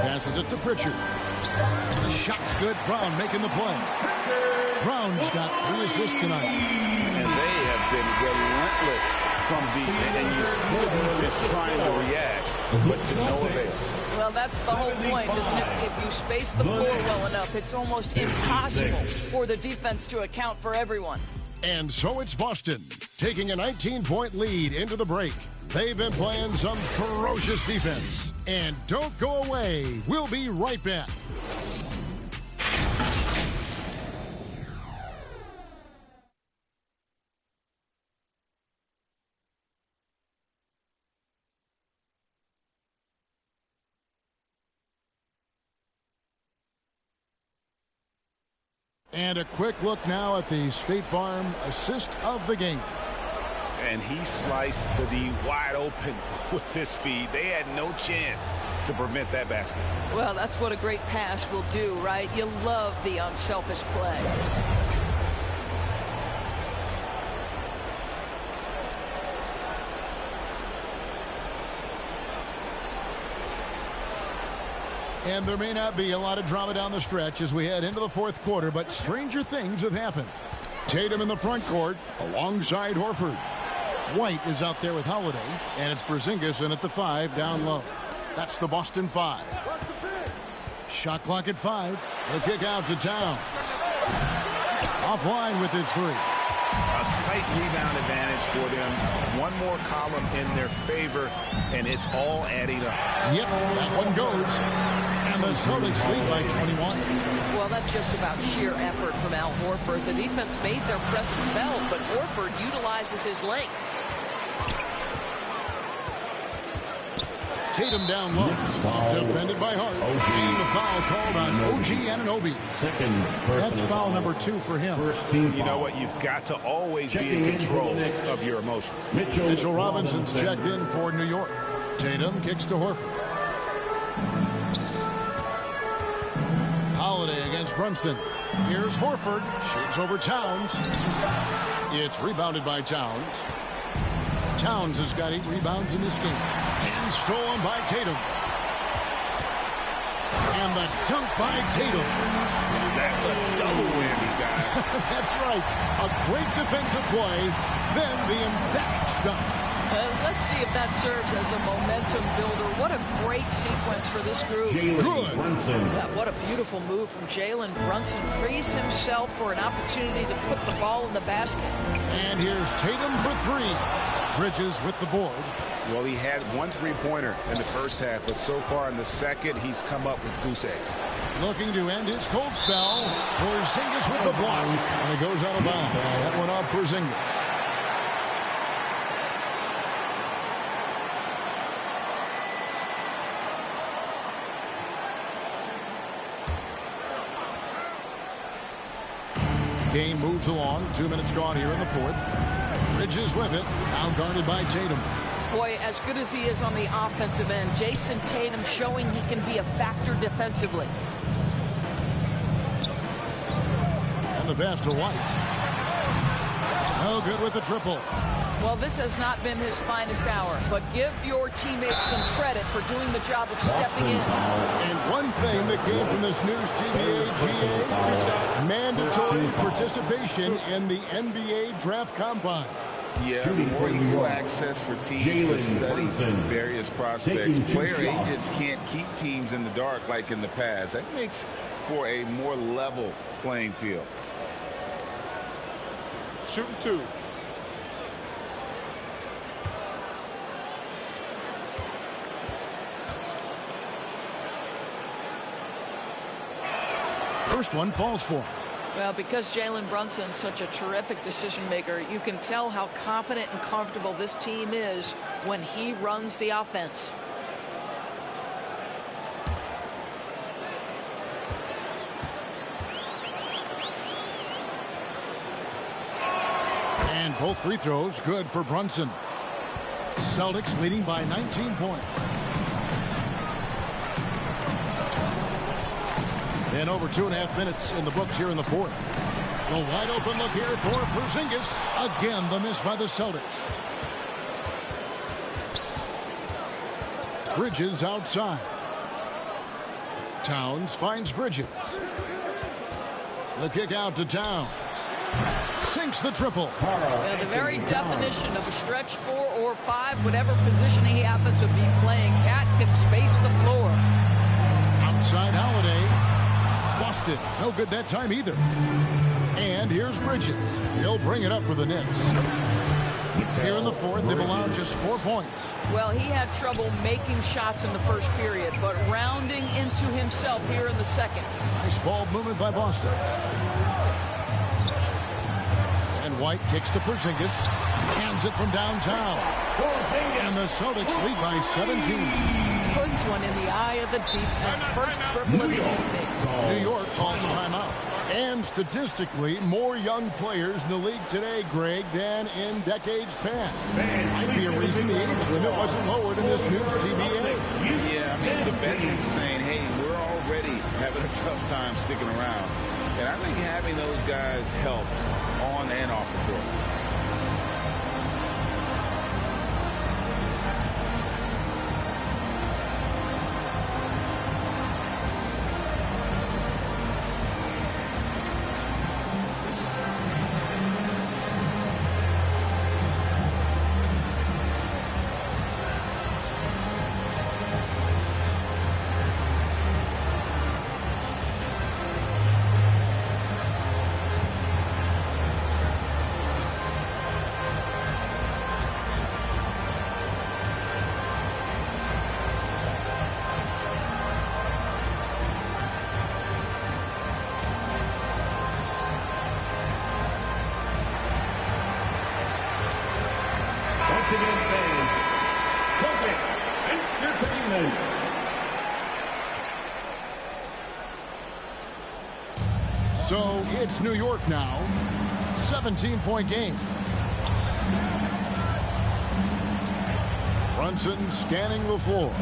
Passes it to Pritchard. The shot's good. Brown making the play. Brown's got 3 assists tonight. And they have been relentless from deep. And you see the defense trying to react, but to no avail. Well, that's the whole point, isn't it? If you space the floor well enough, it's almost impossible for the defense to account for everyone. And so it's Boston taking a 19-point lead into the break. They've been playing some ferocious defense. And don't go away. We'll be right back. And a quick look now at the State Farm assist of the game. And he sliced the D wide open with this feed. They had no chance to prevent that basket. Well, that's what a great pass will do, right? You love the unselfish play. And there may not be a lot of drama down the stretch as we head into the fourth quarter, but stranger things have happened. Tatum in the front court alongside Horford. White is out there with Holiday, and it's Porzingis in at the 5 down low. That's the Boston 5. Shot clock at 5. The kick out to Towns. Offline with his 3. A slight rebound advantage for them. One more column in their favor, and it's all adding up. Yep, that one goes. And the Celtics lead by 21. Well, that's just about sheer effort from Al Horford. The defense made their presence felt, but Horford utilizes his length. Tatum down low. Defended by Hart. And the foul called on OG Anunoby. That's foul number 2 for him. You know what? You've got to always be in control of your emotions. Mitchell Robinson's checked in for New York. Tatum kicks to Horford. Holiday against Brunson. Here's Horford. Shoots over Towns. It's rebounded by Towns. Towns has got 8 rebounds in this game. And stolen by Tatum. And the dunk by Tatum. That's a double whammy, guys. That's right. A great defensive play, then the emphatic dunk. Let's see if that serves as a momentum builder. What a great sequence for this group. Good. Yeah, what a beautiful move from Jalen Brunson. Frees himself for an opportunity to put the ball in the basket. And here's Tatum for 3. Bridges with the board. Well, he had 1 3-pointer in the first half, but so far in the second, he's come up with goose eggs. Looking to end his cold spell. Porzingis with the block. And it goes out of bounds. That one off Porzingis. Game moves along. 2 minutes gone here in the fourth. Bridges with it. Now guarded by Tatum. Boy, as good as he is on the offensive end, Jason Tatum showing he can be a factor defensively. And the pass to White. No good with the triple. Well, this has not been his finest hour, but give your teammates some credit for doing the job of stepping in. And one thing that came from this new CBA-GA, mandatory participation in the NBA Draft Combine. Yeah, more equal access for teams to study various prospects. Player agents can't keep teams in the dark like in the past. That makes for a more level playing field. Shooting 2. First one falls for him. Well, because Jalen Brunson's such a terrific decision maker, you can tell how confident and comfortable this team is when he runs the offense. And both free throws good for Brunson. Celtics leading by 19 points. And over 2.5 minutes in the books here in the fourth. The wide open look here for Porzingis. Again, the miss by the Celtics. Bridges outside. Towns finds Bridges. The kick out to Towns. Sinks the triple. The very definition of a stretch 4 or 5, whatever position he happens to be playing, Cat can space the floor. Outside Holiday. Boston, no good that time either. And here's Bridges. He'll bring it up for the Knicks. Here in the fourth, they've allowed just 4 points. Well, he had trouble making shots in the first period, but rounding into himself here in the second. Nice ball movement by Boston. And White kicks to Porzingis. Hands it from downtown. And the Celtics lead by 17. Puts one in the eye of the defense. First triple of the evening. New York calls timeout. And statistically, more young players in the league today, Greg, than in decades past. Might be a reason the age limit wasn't lowered in this new CBA. Yeah, I mean, the veterans saying, hey, we're already having a tough time sticking around. And I think having those guys helps on and off the court. So it's New York now. 17-point game. Brunson scanning the floor.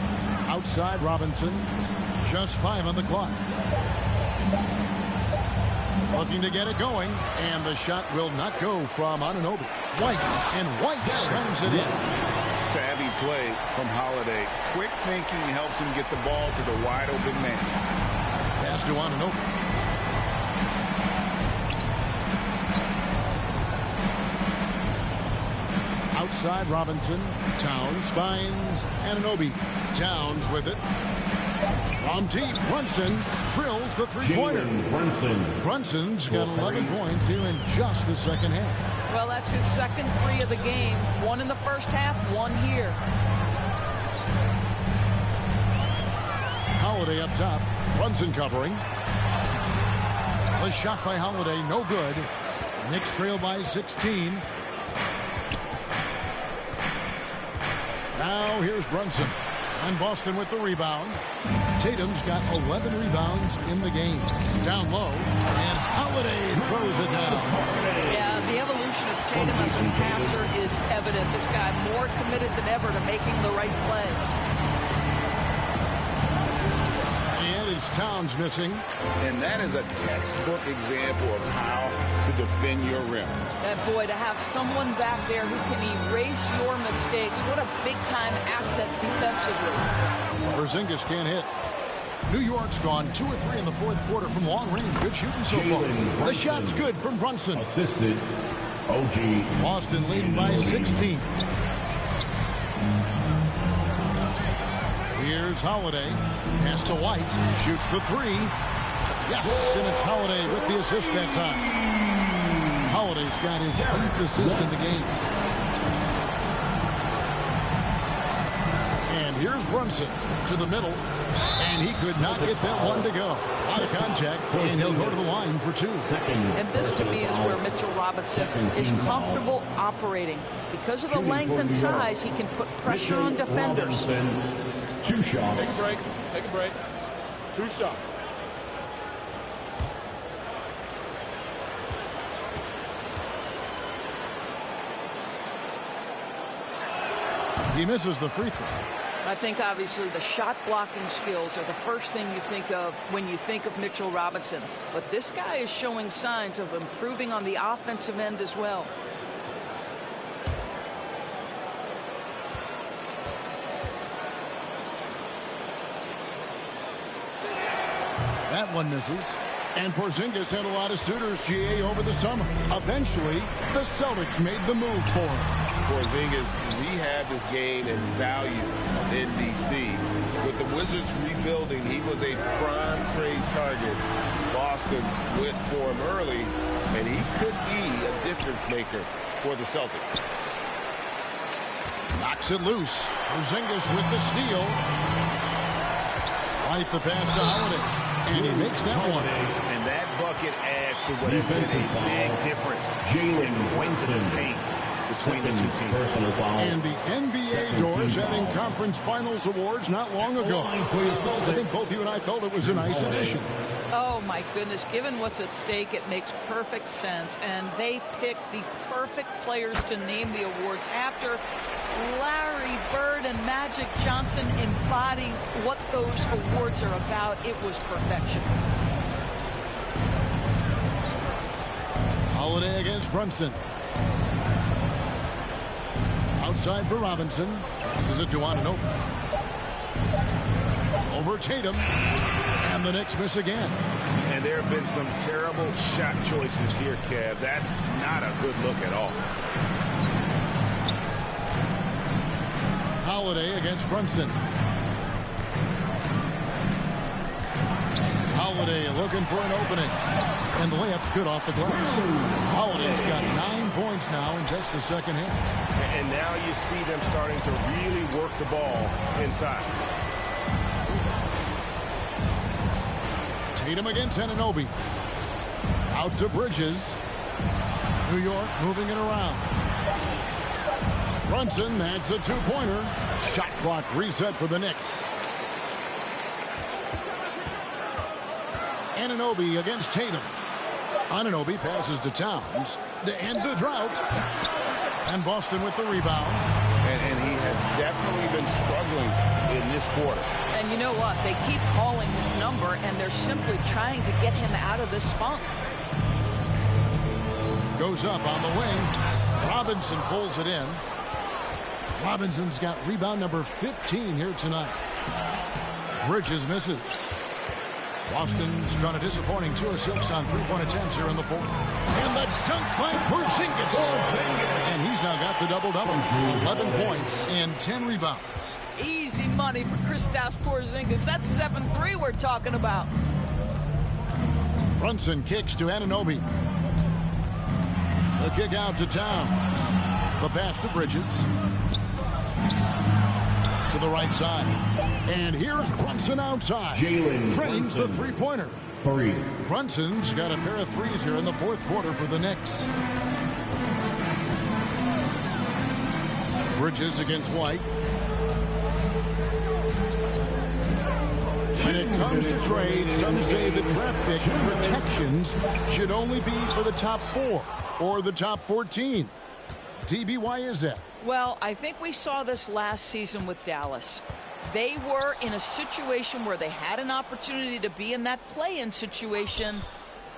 Outside Robinson. Just 5 on the clock. Looking to get it going. And the shot will not go from Anunoby. White. And White slams it in. Savvy play from Holiday. Quick thinking helps him get the ball to the wide open man. Pass to Anunoby. Outside Robinson. Towns finds Anunoby. Towns with it. From deep, Brunson drills the three-pointer. Brunson's got 11 points here in just the second half. Well, that's his second 3 of the game. 1 in the first half, 1 here. Holiday up top. Brunson covering. The shot by Holiday, no good. Knicks trail by 16. Now here's Brunson. And Boston with the rebound. Tatum's got 11 rebounds in the game. Down low. And Holiday throws it down. Yeah, the evolution of Tatum as a passer is evident. This guy more committed than ever to making the right play. And it's Towns missing. And that is a textbook example of how to defend your rim. That boy, to have someone back there who can erase your mistakes, what a big-time asset defensively. Porzingis can't hit. New York's gone 2 or 3 in the fourth quarter from long range. Good shooting so far. The shot's good from Brunson. Assisted. OG. Boston leading by 16. Here's Holiday. Pass to White. Shoots the 3. Yes, and it's Holiday with the assist that time. Holiday's got his 8th assist in the game. And here's Brunson to the middle. And he could not get that one to go. Out of contact, and he'll go to the line for 2. And this, to me, is where Mitchell Robinson is comfortable operating. Because of the length and size, he can put pressure on defenders. 2 shots. Take a break. Take a break. 2 shots. He misses the free throw. I think obviously the shot blocking skills are the first thing you think of when you think of Mitchell Robinson. But this guy is showing signs of improving on the offensive end as well. That one misses. And Porzingis had a lot of suitors, GA, over the summer. Eventually, the Celtics made the move for him. Porzingis rehabbed his game and value in D.C. With the Wizards rebuilding, he was a prime trade target. Boston went for him early, and he could be a difference maker for the Celtics. Knocks it loose. Porzingis with the steal. Right the pass to Holiday. And he makes that one. And that bucket adds to what has been a big difference in points in the paint between the two teams. And the NBA doors having conference finals awards not long ago. I think both you and I felt it was a nice addition. Oh, my goodness. Given what's at stake, it makes perfect sense. And they picked the perfect players to name the awards after. Larry Bird and Magic Johnson embody what those awards are about. It was perfection. Holiday against Brunson. Outside for Robinson. Passes it to Anunoby. Over Tatum. And the Knicks miss again. And there have been some terrible shot choices here, Kev. That's not a good look at all. Holiday against Brunson. Holiday looking for an opening. And the layup's good off the glass. Holiday's got 9 points now in just the second half. And now you see them starting to really work the ball inside. Tatum against Anunoby. Out to Bridges. New York moving it around. Brunson, that's a two-pointer. Shot clock reset for the Knicks. Anunoby against Tatum. Anunoby passes to Towns to end the drought. And Boston with the rebound. And he has definitely been struggling in this quarter. And you know what? They keep calling his number, and they're simply trying to get him out of this funk. Goes up on the wing. Robinson pulls it in. Robinson's got rebound number 15 here tonight. Bridges misses. Boston's gone a disappointing 2 of 6 on three-point attempts here in the fourth. And the dunk by Porzingis. And he's now got the double-double. 11 points and 10 rebounds. Easy money for Kristaps Porzingis. That's 7-3 we're talking about. Brunson kicks to Anunoby. The kick out to Towns. The pass to Bridges. To the right side. And here's Brunson outside. Drains the three-pointer. Brunson's got a pair of threes here in the fourth quarter for the Knicks. Bridges against White. When it comes to trade, some say the draft pick protections should only be for the top 4 or the top 14. DB, why is that? Well, I think we saw this last season with Dallas. They were in a situation where they had an opportunity to be in that play-in situation,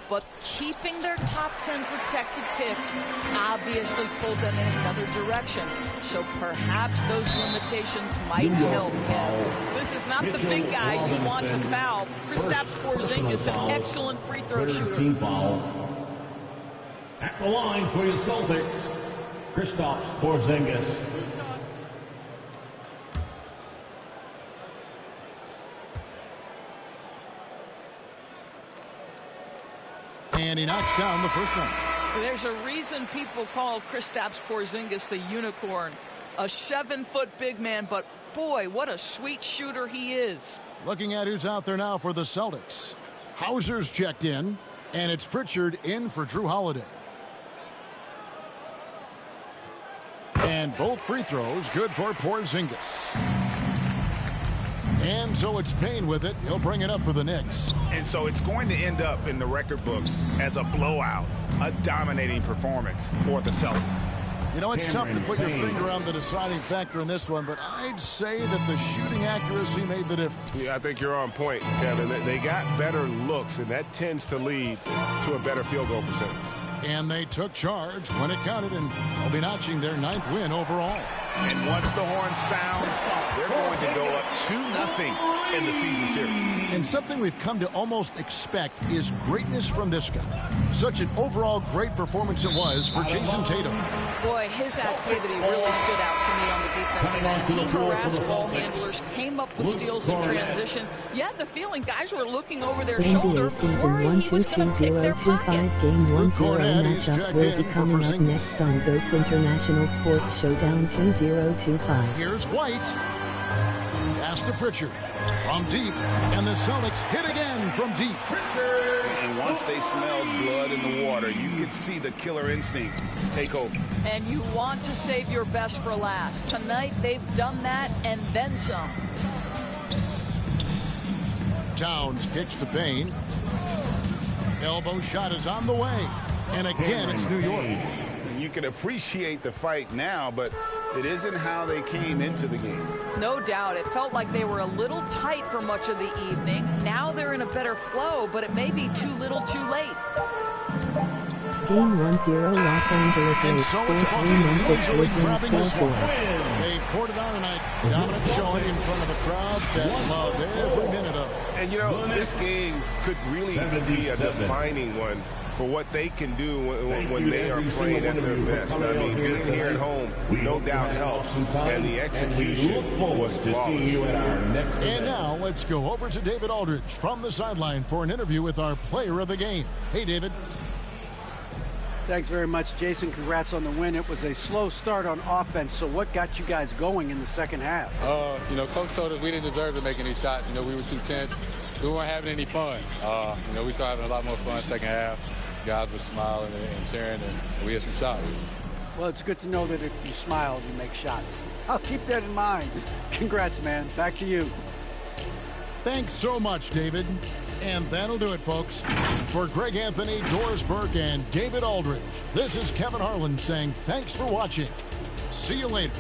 but keeping their top 10 protected pick obviously pulled them in another direction. So perhaps those limitations might help. This is not the big guy you want to foul. Kristaps Porzingis, an excellent free throw shooter. Team foul. At the line for your Celtics, Kristaps Porzingis. And he knocks down the first one. There's a reason people call Kristaps Porzingis the unicorn. A 7-foot big man, but boy, what a sweet shooter he is. Looking at who's out there now for the Celtics. Hauser's checked in, and it's Pritchard in for Drew Holiday. And both free throws good for Porzingis. And so it's Payne with it. He'll bring it up for the Knicks. And so it's going to end up in the record books as a blowout, a dominating performance for the Celtics. You know, it's tough to put your finger on the deciding factor in this one, but I'd say that the shooting accuracy made the difference. Yeah, I think you're on point, Kevin. They got better looks, and that tends to lead to a better field goal percentage. And they took charge when it counted, and they'll be notching their 9th win overall. And once the horn sounds, they're going to go up 2-0 in the season series. And something we've come to almost expect is greatness from this guy. Such an overall great performance it was for Jason Tatum. Boy, his activity really stood out to me on the defensive end. He harassed ball handlers, came up with steals in transition. You had the feeling guys were looking over their shoulder, worried he was going to pick their pocket. Game 1-0 matchups will be coming up next on GOAT's International Sports Showdown 2025. Here's White. Pass to Pritchard. From deep. And the Celtics hit again from deep. And once they smelled blood in the water, you could see the killer instinct take over. And you want to save your best for last. Tonight, they've done that and then some. Towns kicks to Payne. Elbow shot is on the way. And again, it's New York. You can appreciate the fight now, but it isn't how they came into the game. No doubt. It felt like they were a little tight for much of the evening. Now they're in a better flow, but it may be too little too late. Game 1-0 Los Angeles And Lakers so it's 4-3 Boston Memphis easily grabbing this Grizzlies one. 4-4. They poured it on tonight. Dominant showing in front of a crowd that loved every minute of it. And, you know, this game could really be a defining one for what they can do when they are playing at their best. I mean, being here at home, no doubt helps, and the execution was flawless. And now let's go over to David Aldridge from the sideline for an interview with our player of the game. Hey, David. Thanks very much, Jason. Congrats on the win. It was a slow start on offense, so what got you guys going in the second half? You know, Coach told us we didn't deserve to make any shots. You know, we were too tense. We weren't having any fun. You know, we started having a lot more fun second half. Guys were smiling and cheering, and we had some shots. Well, it's good to know that if you smile, you make shots. I'll keep that in mind. Congrats, man. Back to you. Thanks so much, David. And that'll do it, folks. For Greg Anthony, Doris Burke, and David Aldridge, this is Kevin Harlan saying thanks for watching. See you later.